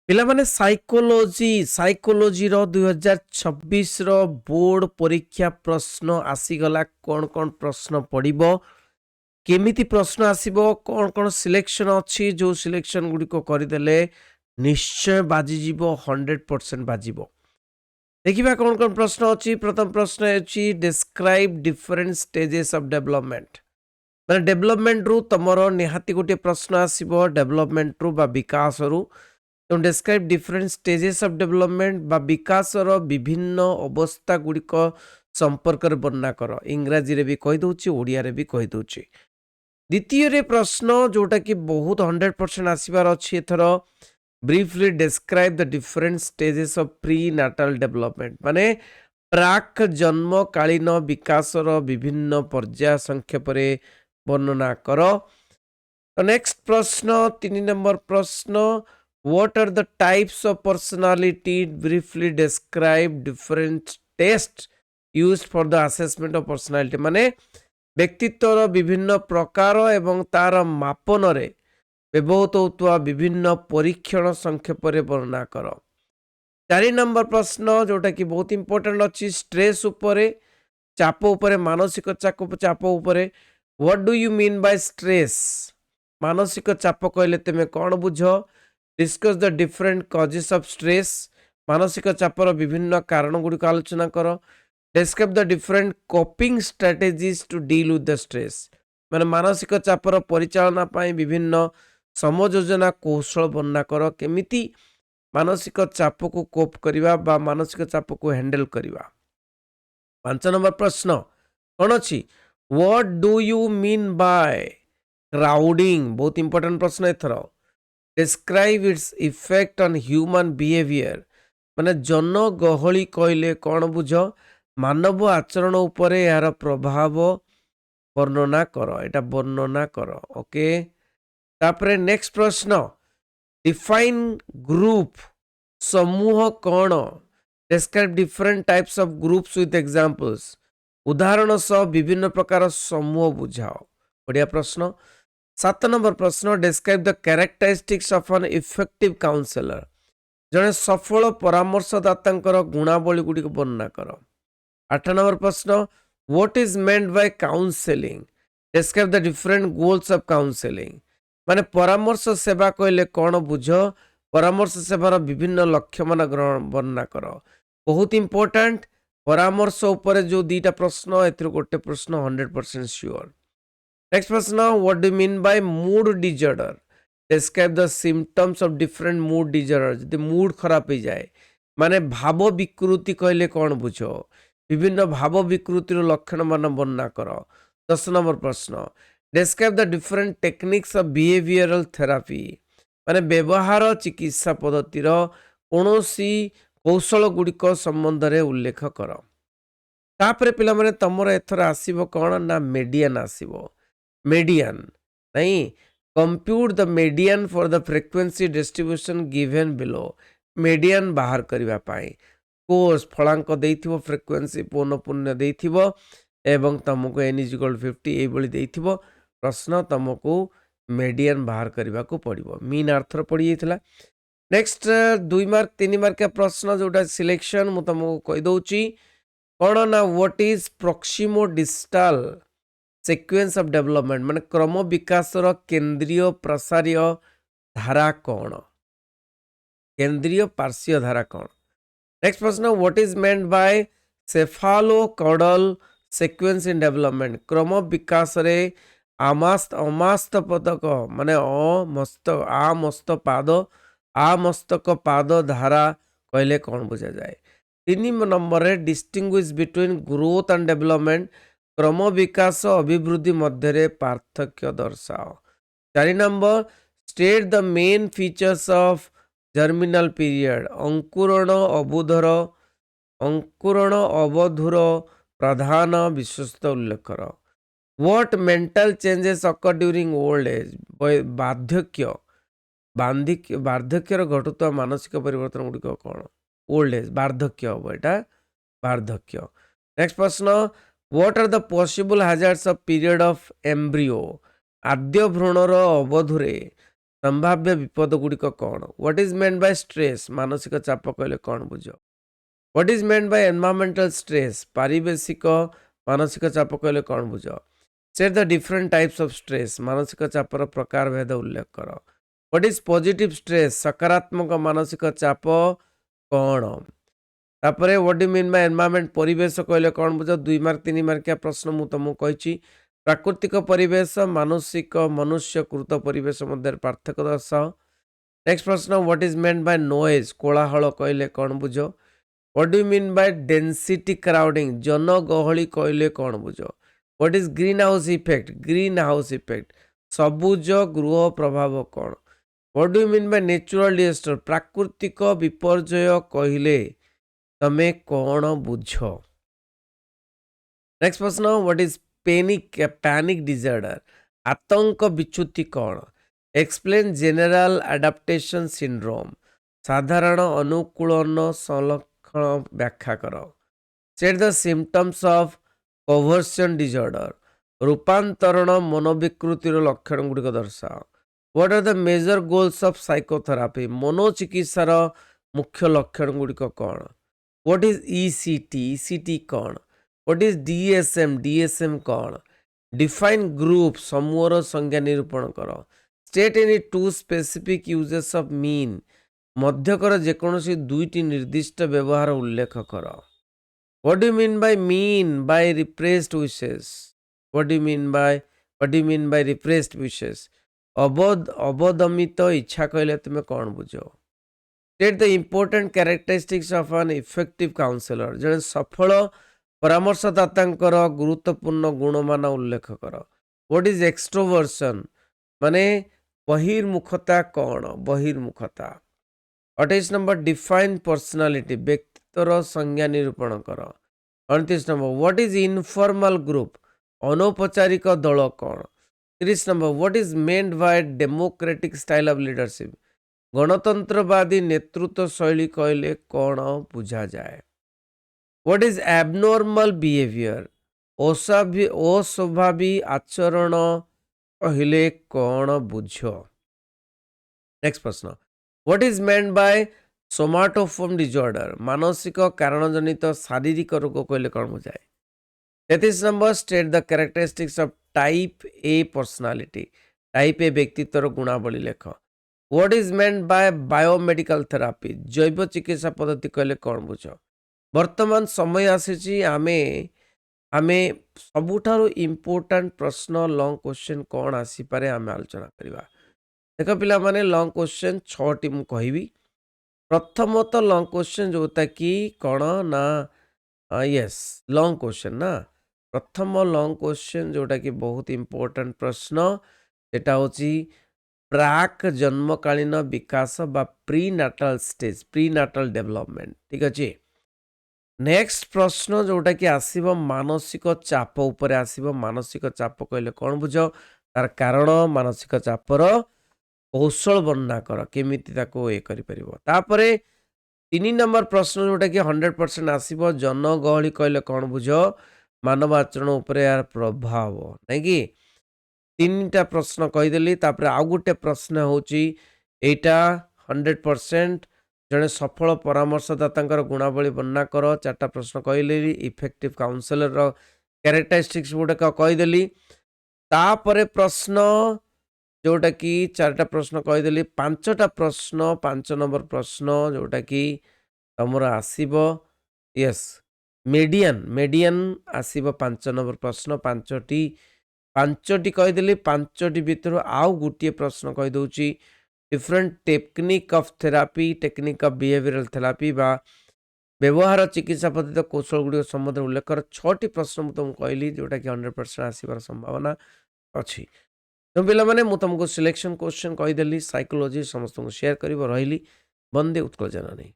ପିଲାମାନେ ସାଇକୋଲୋଜିର 2026ର ବୋର୍ଡ ପରୀକ୍ଷା ପ୍ରଶ୍ନ ଆସିଗଲା। କ'ଣ ପ୍ରଶ୍ନ ପଡ଼ିବ, କେମିତି ପ୍ରଶ୍ନ ଆସିବ, କ'ଣ ସିଲେକ୍ସନ୍ ଅଛି, ଯେଉଁ ସିଲେକ୍ସନ୍ ଗୁଡ଼ିକ କରିଦେଲେ ନିଶ୍ଚୟ ବାଜିଯିବ, 100% ବାଜିବ। ଦେଖିବା କ'ଣ ପ୍ରଶ୍ନ ଅଛି। ପ୍ରଥମ ପ୍ରଶ୍ନ ହେଉଛି describe different stages of development. ମାନେ ଡେଭଲପମେଣ୍ଟରୁ ତୁମର ନିହାତି ଗୋଟିଏ ପ୍ରଶ୍ନ ଆସିବ, ଡେଭଲପମେଣ୍ଟରୁ ବା ବିକାଶରୁ। ତେଣୁ describe different stages of development ବା ବିକାଶର ବିଭିନ୍ନ ଅବସ୍ଥା ଗୁଡ଼ିକ ସମ୍ପର୍କରେ ବର୍ଣ୍ଣନା କର। ଇଂରାଜୀରେ ବି କହିଦେଉଛି, ଓଡ଼ିଆରେ ବି କହିଦେଉଛି। ଦ୍ୱିତୀୟରେ ପ୍ରଶ୍ନ ଯେଉଁଟାକି ବହୁତ 100% ଆସିବାର ଅଛି ଏଥର, briefly describe the different stages of prenatal development. ମାନେ ପ୍ରାକ୍ ଜନ୍ମକାଳୀନ ବିକାଶର ବିଭିନ୍ନ ପର୍ଯ୍ୟାୟ ସଂକ୍ଷେପରେ ବର୍ଣ୍ଣନା କର। ନେକ୍ସଟ ପ୍ରଶ୍ନ 3 ନମ୍ବର ପ୍ରଶ୍ନ, what are the types of personality? Briefly describe different tests used for the assessment of personality। ମାନେ ବ୍ୟକ୍ତିତ୍ୱର ବିଭିନ୍ନ ପ୍ରକାର ଏବଂ ତାର ମାପନରେ ବ୍ୟବହୃତ ହେଉଥିବା ବିଭିନ୍ନ ପରୀକ୍ଷଣ ସଂକ୍ଷେପରେ ବର୍ଣ୍ଣନା କର। 4 ନମ୍ବର ପ୍ରଶ୍ନ ଯେଉଁଟାକି ବହୁତ ଇମ୍ପୋର୍ଟାଣ୍ଟ ଅଛି, ଷ୍ଟ୍ରେସ୍ ଉପରେ, ଚାପ ଉପରେ, ମାନସିକ ଚାପ ଉପରେ। what do you mean by stress? ମାନସିକ ଚାପ କହିଲେ ତୁମେ କ'ଣ ବୁଝ? Discuss the different causes of stress। ମାନସିକ ଚାପର ବିଭିନ୍ନ କାରଣ ଗୁଡ଼ିକ ଆଲୋଚନା କର। Describe the different coping strategies to deal with the stress। ମାନେ ମାନସିକ ଚାପର ପରିଚାଳନା ପାଇଁ ବିଭିନ୍ନ ସମଯୋଜନା କୌଶଳ ବର୍ଣ୍ଣନା କର। କେମିତି ମାନସିକ ଚାପକୁ କୋପ୍ କରିବା ବା ମାନସିକ ଚାପକୁ ହ୍ୟାଣ୍ଡେଲ କରିବା। 5 ନମ୍ବର ପ୍ରଶ୍ନ କ'ଣ ଅଛି? What do you mean by crowding? ବହୁତ ଇମ୍ପୋର୍ଟାଣ୍ଟ ପ୍ରଶ୍ନ ଏଥର। Describe its effect on human behavior। ମାନେ ଜନଗହଳି କହିଲେ କ'ଣ ବୁଝ? ମାନବ ଆଚରଣ ଉପରେ ଏହାର ପ୍ରଭାବ ବର୍ଣ୍ଣନା କର। ଏଟା ବର୍ଣ୍ଣନା କର। ଓକେ, ତାପରେ ନେକ୍ସଟ ପ୍ରଶ୍ନ, ଡିଫାଇନ୍ ଗ୍ରୁପ। ସମୂହ କ'ଣ? Describe different types of groups with examples। ଉଦାହରଣ ସହ ବିଭିନ୍ନ ପ୍ରକାର ସମୂହ ବୁଝାଅ। ବଢ଼ିଆ ପ୍ରଶ୍ନ। 7 ନମ୍ବର ପ୍ରଶ୍ନ, ଡେସ୍କ୍ରାଇବ୍ ଦ କ୍ୟାରେକ୍ଟରିଷ୍ଟିକ୍ସ ଅଫ୍ ଆନ୍ ଇଫେକ୍ଟିଭ କାଉନସେଲର। ଜଣେ ସଫଳ ପରାମର୍ଶଦାତାଙ୍କର ଗୁଣାବଳୀ ଗୁଡ଼ିକ ବର୍ଣ୍ଣନା କର। 8 ନମ୍ବର ପ୍ରଶ୍ନ, ହ୍ୱାଟ୍ ଇଜ୍ ମେଣ୍ଟ Bai counselling? Describe the different goals of counselling. ମାନେ ପରାମର୍ଶ ସେବା କହିଲେ କ'ଣ ବୁଝ? ପରାମର୍ଶ ସେବାର ବିଭିନ୍ନ ଲକ୍ଷ୍ୟମାନ ବର୍ଣ୍ଣନା କର। ବହୁତ ଇମ୍ପୋର୍ଟାଣ୍ଟ, ପରାମର୍ଶ ଉପରେ ଯେଉଁ ଦୁଇଟା ପ୍ରଶ୍ନ, ଏଥିରୁ ଗୋଟେ ପ୍ରଶ୍ନ 100% ସିଓର। ନେକ୍ସଟ ପ୍ରଶ୍ନ, what do you mean by mood disorder? Describe the symptoms of different mood disorder। ଯଦି ମୁଡ୍ ଖରାପ ହେଇଯାଏ, ମାନେ ଭାବ ବିକୃତି କହିଲେ କ'ଣ ବୁଝ? ବିଭିନ୍ନ ଭାବ ବିକୃତିର ଲକ୍ଷଣ ମାନ ବର୍ଣ୍ଣନା କର। 10 ନମ୍ବର ପ୍ରଶ୍ନ, Describe the different techniques of behavioral therapy। ମାନେ ବ୍ୟବହାର ଚିକିତ୍ସା ପଦ୍ଧତିର କୌଣସି କୌଶଳ ଗୁଡ଼ିକ ସମ୍ବନ୍ଧରେ ଉଲ୍ଲେଖ କର। ତାପରେ ପିଲାମାନେ ତମର ଏଥର ଆସିବ କ'ଣ ନା ମେଡିଆନ୍ ଆସିବ। median नहीं, compute the median for the frequency distribution given below। median बाहर करबा पाई कोर्स फलांक देइथिबो, फ्रिक्वेंसी पौनपुण्य देइथिबो एवं तुमको n = 50 ए बळी देइथिबो। प्रश्न तुमको median बाहर करबा को पड़िबो। मीन आर्थर पड़ी जाइतला। नेक्स्ट 2 मार्क 3 मार्क का प्रश्न जोटा सिलेक्शन मु तुमको कहि दउची कोन ना, what is proximo distal sequence of development. माने क्रम विकासर केंद्रीय प्रसारीय धारा कौन? केंद्रीय पार्श्वीय धारा कौन? नेक्स्ट प्रश्न, what is meant by cephalocaudal sequence in development. क्रम विकास रे अमस्त पदक माने आमस्तक पाद धारा कहले कौन बुझा जाए? 3 नंबर रे distinguish between growth and development. क्रम विकास अभिवृद्धि मध्य पार्थक्य दर्शाओ। 4 number, state the main features of germinal period. अंकुरण अवधुर प्रधान विशेषता उल्लेख कर। What mental changes occur during old age. वार्धक्यर घटुवा मानसिक परिवर्तन गुड़िक कौन? ओल्ड एज वार्धक्य हम, यहाँ वार्धक्य। नेक्स्ट प्रश्न, what are the possible hazards of period of embryo. आद्य भ्रूणर अवधुरे संभाव्य विपद गुड़िक कौन what is meant bye stress मानसिक चाप कहले कौन बुझ what is meant by environmental stress पारिवेशिक मानसिक चाप कहले कौन बुझ state the different types of stress मानसिक चापर प्रकार भेद उल्लेख कर व्हाट इज पॉजिटिव स्ट्रेस सकारात्मक मानसिक चाप कौन तापरे what do mean bye environment परिवेश कहले कौन बुझ 2 मार्क 3 मार्किया प्रश्न मु तुमको कहिछि प्राकृतिक परिवेश मानसिक मनुष्यकृत परिवेश मध्य पार्थक्य दर्शाओ नेक्स्ट प्रश्न what is meant by noise कोलाहल कहले कौन बुझ what do mean by density crowding जनगहली कहले कौन बुझ what is greenhouse effect सबुज गृह प्रभाव कौन what do mean by natural disaster प्राकृतिक विपर्यय कहले तमे कौन बुझ नेक्स्ट प्रश्न व्हाट इज पैनिक डिसऑर्डर आतंक विच्युति कौन एक्सप्लेन जनरल एडाप्टेशन सिंड्रोम साधारण अनुकूलन संलक्षण व्याख्या कर state the symptoms of conversion disorder रूपांतरण मनोविकृतिर लक्षण गुड़िक दर्शाओ what are the major goals of psychotherapy मनोचिकित्सार मुख्य लक्षण गुड़िक कौन व्हाट इज ईसीटी कौन व्हाट इज डीएसएम कौन डिफाइन ग्रुप समूहर संज्ञा निरूपण कर state any 2 specific uses of mean मध्यकर जेकोसी 2टी निर्दिष्ट व्यवहार उल्लेख कर what do mean by repressed wishes what do mean by repressed wishes अवदमित इच्छा कहले तुम कौन बुझ state the important characteristics of an effective counsellor जड़े सफल परामर्शदाता गुरुत्वपूर्ण गुणमान उल्लेख कर व्हाट इज एक्सट्रोवर्सन माने बहिर्मुखता कौन बहिर्मुखता 28 नंबर डिफाइन पर्सनालिटी व्यक्तित्वर संज्ञा निरूपण कर 29 number what is informal group अनौपचारिक दल कौन 30 number what is meant by democratic style of leadership गणतंत्रवादी नेतृत्व शैली कहले कौन बुझा जाए व्हाट इज एबनॉर्मल बिहेवियर अस्वाभाविक आचरण कहले कौन बुझ नेक्स्ट प्रश्न what is meant by somatoform disorder मानसिक कारणजनित शारीरिक रोग कहले कौन बुझाए 33 number state the characteristics of type A personality type A व्यक्तित्वर गुणावली लेख what is meant by biomedical therapy जैव चिकित्सा पद्धति कहले कौन बुझ वर्तमान समय आसी आमे आमे सबुठारु इम्पोर्टेंट प्रश्न लॉन्ग क्वेश्चन कौन आसीपारे आमे आलोचना करवा देख पिला माने लॉन्ग क्वेश्चन 6टी मु कहबी प्रथमत लॉन्ग क्वेश्चन जोटा कि कौन ना यस लॉन्ग क्वेश्चन ना प्रथम लॉन्ग क्वेश्चन जोटा कि बहुत इम्पोर्टेंट प्रश्न सेटा होची प्राक जन्मकालीन विकास बा प्री नाटाल डेवलपमेंट ठीक अच्छे नेक्स्ट प्रश्न जोटा कि आसीबो मानसिक चाप ऊपर आसीबो मानसिक चाप कहले कौन बुझ तार कारण मानसिक चापर कौशल वर्णना कर केमिति ताको ए करि परिबो तापरे 3 नंबर प्रश्न जोटा कि 100% आसीबो जनगहली कहले कौन बुझ मानव आचरण ऊपर यार प्रभाव नै कि 3टा प्रश्न कहीदेली तापरे आउ गोटे प्रश्न होची एटा 100% जड़े सफल परामर्शदाता गुणावली वर्णना कर 4टा प्रश्न कहले इफेक्टिव काउंसलर कैरेक्टरिस्टिक्स गुड़ाक कहीदेली तापरे प्रश्न जोटा कि 4टा प्रश्न कहीदेली 5टा प्रश्न 5 नंबर प्रश्न जोटा कि तुम आसीबो यस मेडियन आसीबो 5 नंबर प्रश्न 5टी कहीदेली 5टी भितर आउ गोटे प्रश्न कहीदे different technique of therapy technique of behavioural therapy बा व्यवहार चिकित्सा पद्धति कौशल गुड़ संबंध उल्लेख कर 6टी प्रश्न तुमको कहली जोटा कि 100% आसबार संभावना अच्छी तो पिला माने मु तुमको सिलेक्शन क्वेश्चन कहीदेली साइकोलॉजी समस्त को शेयर कर रही बंदे उत्कल जननी।